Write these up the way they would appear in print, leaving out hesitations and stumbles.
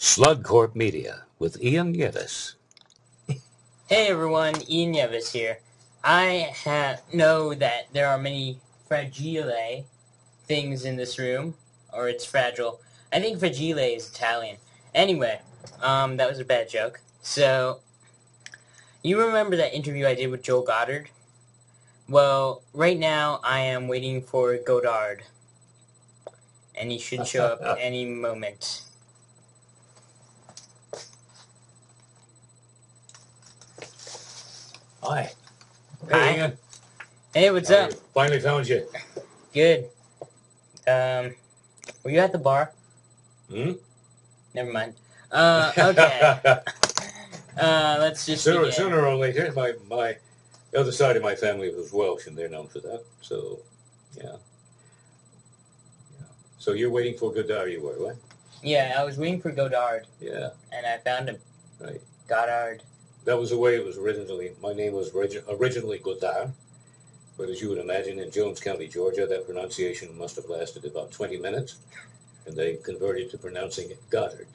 Sludcorp Media with Ian Yevis. Hey everyone, Ian Yevis here. I know that there are many fragile things in this room, or it's fragile. I think fragile is Italian. Anyway, that was a bad joke. So, you remember that interview I did with Joel Goddard? Well, right now I am waiting for Godard, and he should show up any moment. Hi. Hi. Hey, Ian. Hey, what's up? Finally found you. Good. Were you at the bar? Hmm? Never mind. Okay. Let's just begin. Sooner or later, my the other side of my family was Welsh, and they're known for that. So, yeah. So you're waiting for Godard, you were, right? Yeah, I was waiting for Godard, Yeah. and I found him. Right. Godard. That was the way it was originally. My name was originally Godard, but as you would imagine, in Jones County, Georgia, that pronunciation must have lasted about 20 minutes, and they converted to pronouncing it Goddard.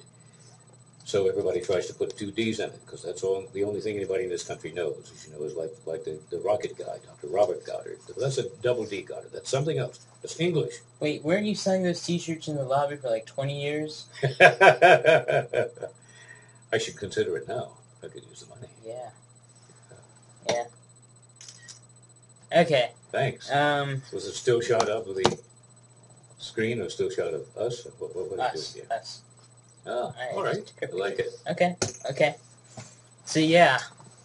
So everybody tries to put two D's in it, because that's the only thing anybody in this country knows. As you know, is like the rocket guy, Dr. Robert Goddard. But that's a double D Goddard. That's something else. That's English. Wait, weren't you selling those T-shirts in the lobby for like 20 years? I should consider it now. I could use the money. Yeah. Yeah. Okay. Thanks. Was it still shot up with the screen, or still shot of us? What Us. do you do? Us. Oh, all right. I like it. Okay. So yeah,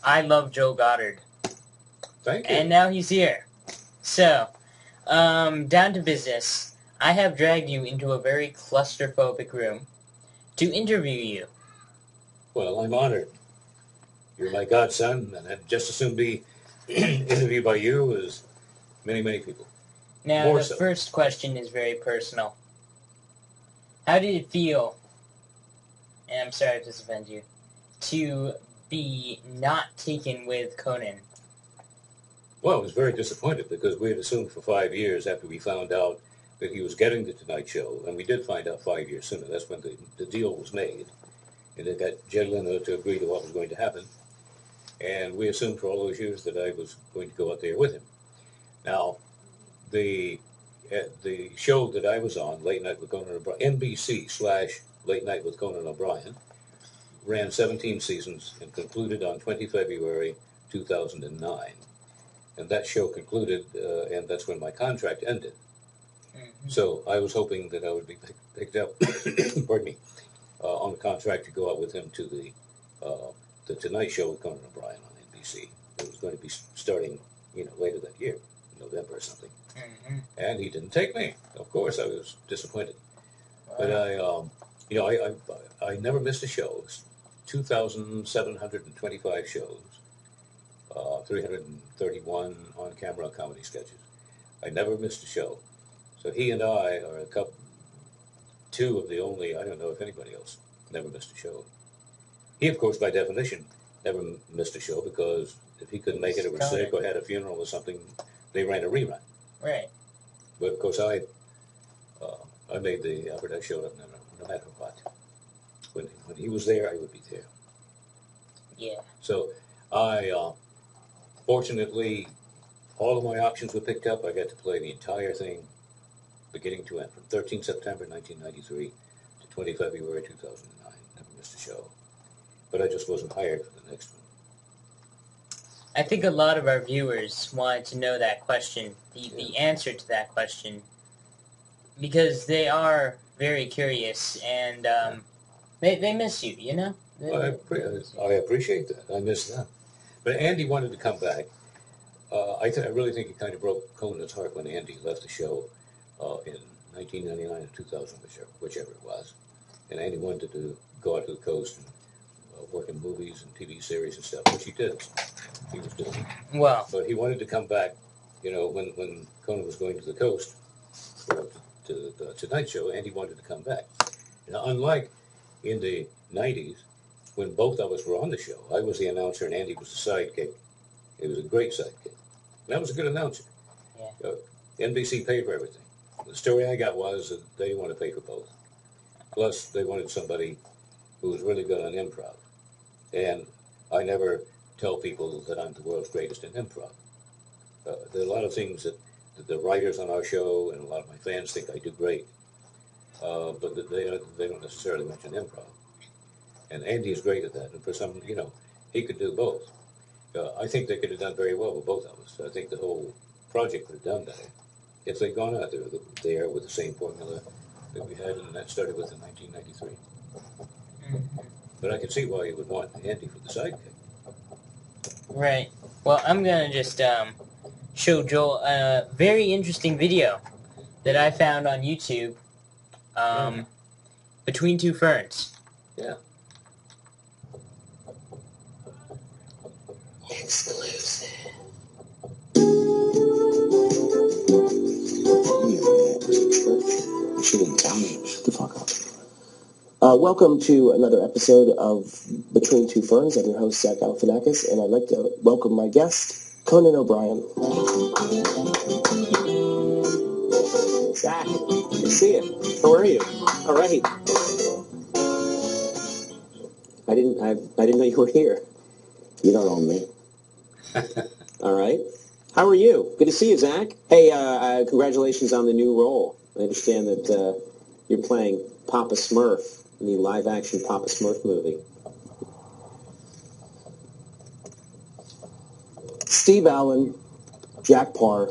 I love Joe Goddard. Thank you. And now he's here. So, down to business. I have dragged you into a very claustrophobic room to interview you. Well, I'm honored. You're my godson, and I'd just as soon be interviewed by you as many, many people. Now, More the so. first question is very personal. How did it feel, and I'm sorry if this offends you, to be not taken with Conan? Well, I was very disappointed because we had assumed for 5 years after we found out that he was getting the Tonight Show, and we did find out 5 years sooner. That's when the deal was made, and it got Jed Leno to agree to what was going to happen. And we assumed for all those years that I was going to go out there with him. Now, the show that I was on, Late Night with Conan O'Brien, NBC/Late Night with Conan O'Brien, ran 17 seasons and concluded on 20 February 2009. And that show concluded, and that's when my contract ended. Mm-hmm. So I was hoping that I would be picked up, pardon me, on a contract to go out with him to the Tonight Show with Conan O'Brien on NBC. It was going to be starting, later that year, November or something. Mm-hmm. And he didn't take me. Of course, I was disappointed. Wow. But I never missed a show. 2,725 shows, 331 on-camera comedy sketches. I never missed a show. So he and I are two of the only, I don't know if anybody else never missed a show. He, of course, by definition, never missed a show because if he couldn't make it or was sick or had a funeral or something, they ran a rerun. Right. But, of course, I made the effort. I showed up no matter what. When he was there, I would be there. Yeah. So fortunately, all of my options were picked up. I got to play the entire thing, beginning to end, from 13 September 1993 to 20 February 2009. Never missed a show. But I just wasn't hired for the next one. I think a lot of our viewers wanted to know that question, the answer to that question, because they are very curious, and they miss you, I appreciate that. I miss them. But Andy wanted to come back. I really think it kind of broke Conan's heart when Andy left the show in 1999 or 2000, whichever it was. And Andy wanted to go out to the coast and work in movies and TV series and stuff, which he did. He was doing. Well. But he wanted to come back, when Conan was going to the coast to the Tonight Show, Andy wanted to come back. Now, unlike in the 90s, when both of us were on the show, I was the announcer and Andy was the sidekick. He was a great sidekick. And I was a good announcer. Yeah. NBC paid for everything. The story I got was that they didn't want to pay for both. Plus, they wanted somebody who's really good on improv. And I never tell people that I'm the world's greatest in improv. There are a lot of things that the writers on our show and a lot of my fans think I do great, but they don't necessarily mention improv. And Andy is great at that. And for some, he could do both. I think they could have done very well with both of us. I think the whole project would have done better if they'd gone out there with the same formula that we had, and that started with in 1993. But I could see why you would want Andy for the sidekick. Right. Well, I'm going to just show Joel a very interesting video that I found on YouTube, Between Two Ferns. Yeah. Exclusive. She didn't tell me. Shut the fuck up. Welcome to another episode of Between Two Ferns. I'm your host, Zach Galifianakis, and I'd like to welcome my guest, Conan O'Brien. Zach, good to see you. How are you? All right. I didn't know you were here. You don't own me. All right. How are you? Good to see you, Zach. Hey, congratulations on the new role. I understand that you're playing Papa Smurf in the live-action Papa Smurf movie. Steve Allen, Jack Parr,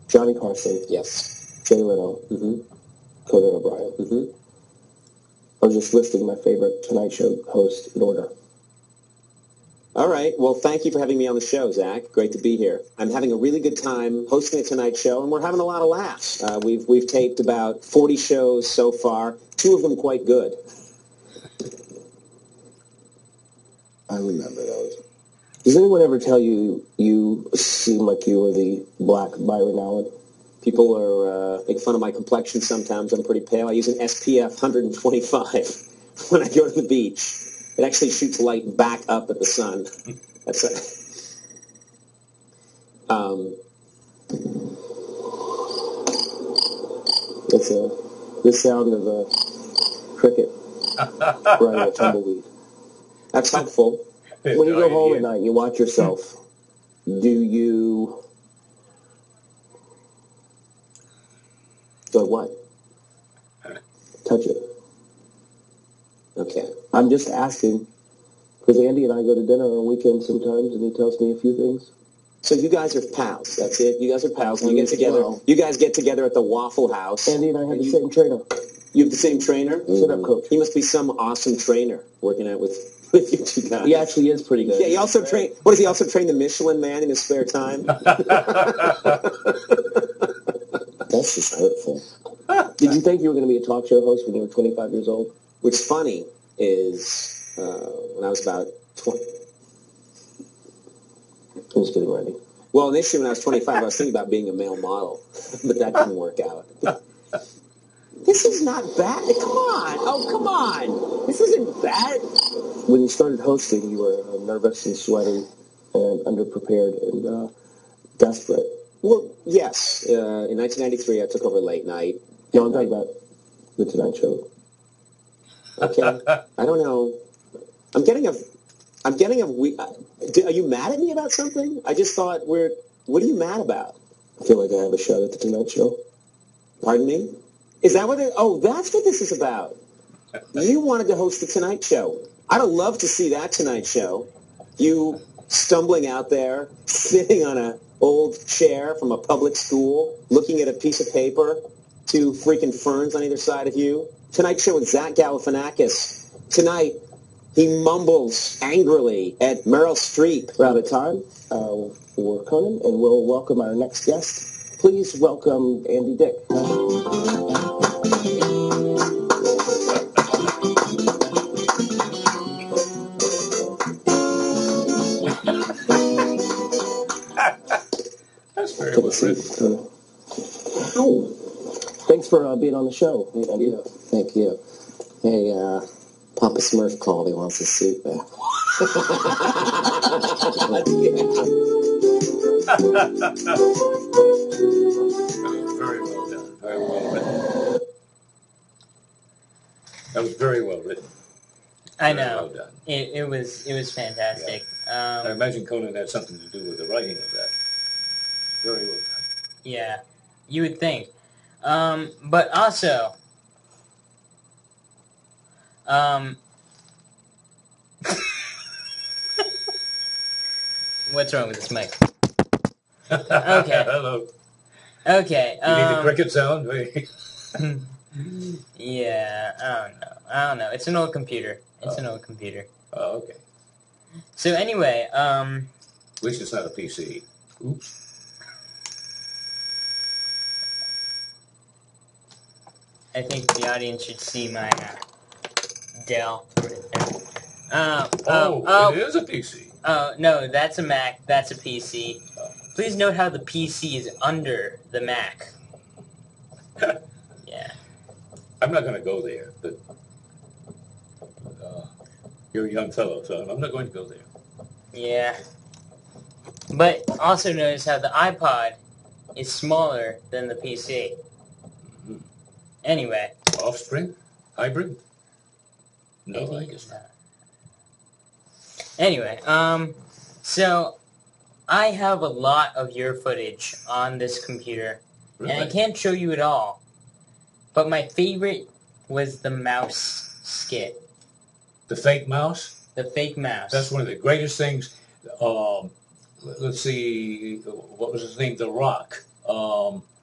Johnny Carson, Yes. Jay Leno, Conan O'Brien. I was just listing my favorite Tonight Show host in order. All right. Well, thank you for having me on the show, Zach. Great to be here. I'm having a really good time hosting a Tonight Show, and we're having a lot of laughs. We've taped about 40 shows so far, 2 of them quite good. I remember those. Does anyone ever tell you you seem like you were the black Byron Allen? People are make fun of my complexion sometimes. I'm pretty pale. I use an SPF 125 when I go to the beach. It actually shoots light back up at the sun. That's it. It's the sound of a cricket riding a tumbleweed. That's helpful. When you go home at night and you watch yourself, do you... Do what? Touch it. Okay. I'm just asking, because Andy and I go to dinner on weekends sometimes, and he tells me a few things. So you guys are pals. That's it. You guys are pals. And you get together. Well, you guys get together at the Waffle House. Andy and I have the same trainer. You have the same trainer? Sit up, coach. He must be some awesome trainer working out with you two guys. He actually is pretty good. Yeah, he also train. What does he also train the Michelin Man in his spare time? That's just hurtful. Did you think you were going to be a talk show host when you were 25 years old? What's funny is when I was about 20. I'm just kidding, Randy. Well, initially when I was 25, I was thinking about being a male model, but that didn't work out. This is not bad. Come on. Oh, come on. This isn't bad. When you started hosting, you were nervous and sweaty and underprepared and desperate. Well, yes. In 1993, I took over late night. No, I'm talking about the Tonight Show. Okay. I don't know. I'm getting a. Are you mad at me about something? I just thought what are you mad about? I feel like I have a shot at the Tonight Show. Pardon me? Is that what that's what this is about. You wanted to host the Tonight Show. I'd have loved to see that Tonight Show. You stumbling out there, sitting on an old chair from a public school, looking at a piece of paper, 2 freaking ferns on either side of you. Tonight Show with Zach Galifianakis. Tonight, he mumbles angrily at Meryl Streep. We're out of time for Conan, and we'll welcome our next guest. Please welcome Andy Dick. That's very Good well to see written. you, Conan. Thanks for being on the show. Andy. Thank you. Hey, Papa Smurf called. He wants his soup back. Very well done. Very well written. That was very well written. I Very know. well done. It was fantastic. I imagine Conan had something to do with the writing of that. Very well done. Yeah, you would think. But also, what's wrong with this mic? Okay. Hello. Okay. You need the cricket sound? Yeah, I don't know. It's an old computer. An old computer. Oh, okay. So anyway, At least it's not a PC. Oops. I think the audience should see my Dell right there. It is a PC. Oh, no, that's a Mac. That's a PC. Please note how the PC is under the Mac. Yeah. I'm not going to go there, but you're a young fellow, so I'm not going to go there. Yeah. But also notice how the iPod is smaller than the PC. Mm-hmm. Anyway. Offspring? Hybrid? No, I guess not. Anyway, so I have a lot of your footage on this computer, Really? and I can't show you it all. But my favorite was the mouse skit. The fake mouse? The fake mouse. That's one of the greatest things. Let's see, what was his name? The Rock.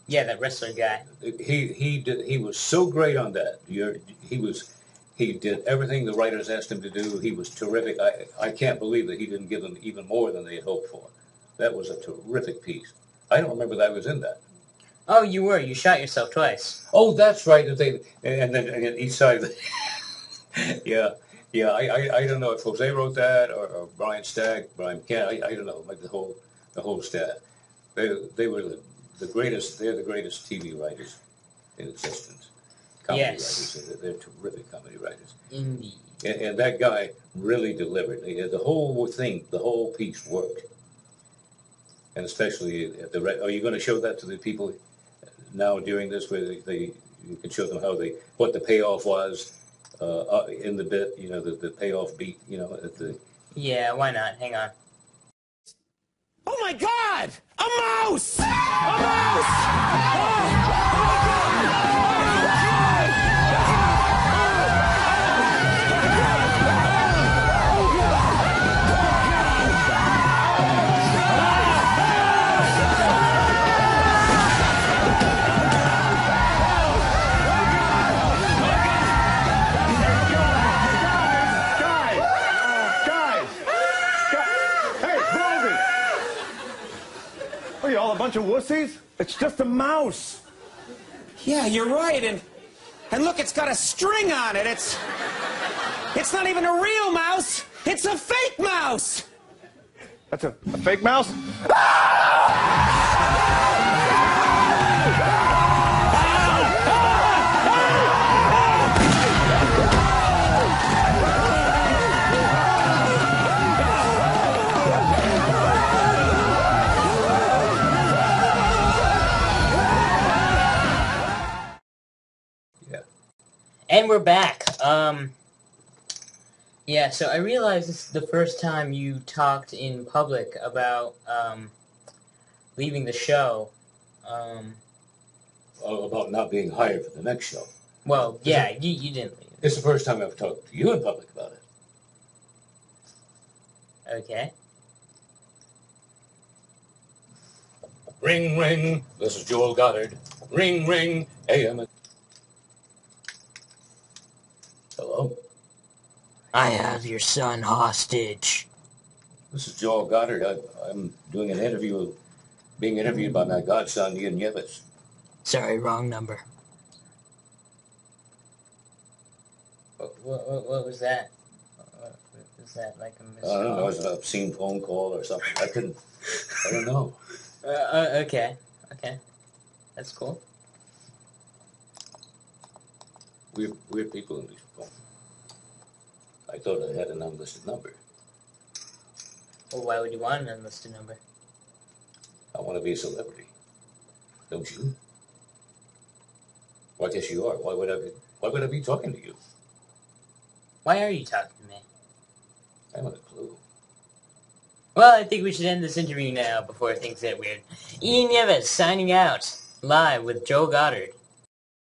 Yeah, that wrestler guy. He was so great on that. He did everything the writers asked him to do. He was terrific. I can't believe that he didn't give them even more than they had hoped for. That was a terrific piece. I don't remember that I was in that. Oh, you were. You shot yourself twice. Oh, that's right. And then each side. Yeah. I don't know if Jose wrote that or Brian Stagg, Brian Kent. I don't know. Like the whole staff. They were the greatest. They're the greatest TV writers in existence. Comedy writers. They're terrific comedy writers. Indeed. And that guy really delivered. The whole thing, the whole piece worked. And especially at the. Are you going to show that to the people now during this, where you can show them what the payoff was in the bit? You know, the payoff beat. You know, at the. Yeah, why not? Hang on. Oh my God! A mouse! A mouse! Oh my God! Are you all a bunch of wussies? It's just a mouse. Yeah, you're right, and look, it's got a string on it. It's not even a real mouse. It's a fake mouse. That's a fake mouse? And we're back. Yeah, so I realized this is the first time you talked in public about leaving the show. About not being hired for the next show. Well, yeah, you didn't leave. It's the first time I've talked to you in public about it. Okay. Ring, ring. This is Joel Goddard. Ring, ring. AM. Hello? I have your son hostage. This is Joel Goddard. I'm doing an interview, being interviewed by my godson, Ian Yevitz. Sorry, wrong number. What was that? Was that like a missed I don't know. It call? was an obscene phone call or something. I don't know. Okay. That's cool. Weird people in these phones. I thought I had an unlisted number. Well, why would you want an unlisted number? I want to be a celebrity. Don't you? Well, I guess you are. Why would I be talking to you? Why are you talking to me? I haven't a clue. Well, I think we should end this interview now before things get weird. Ian Nieves signing out, live with Joe Goddard.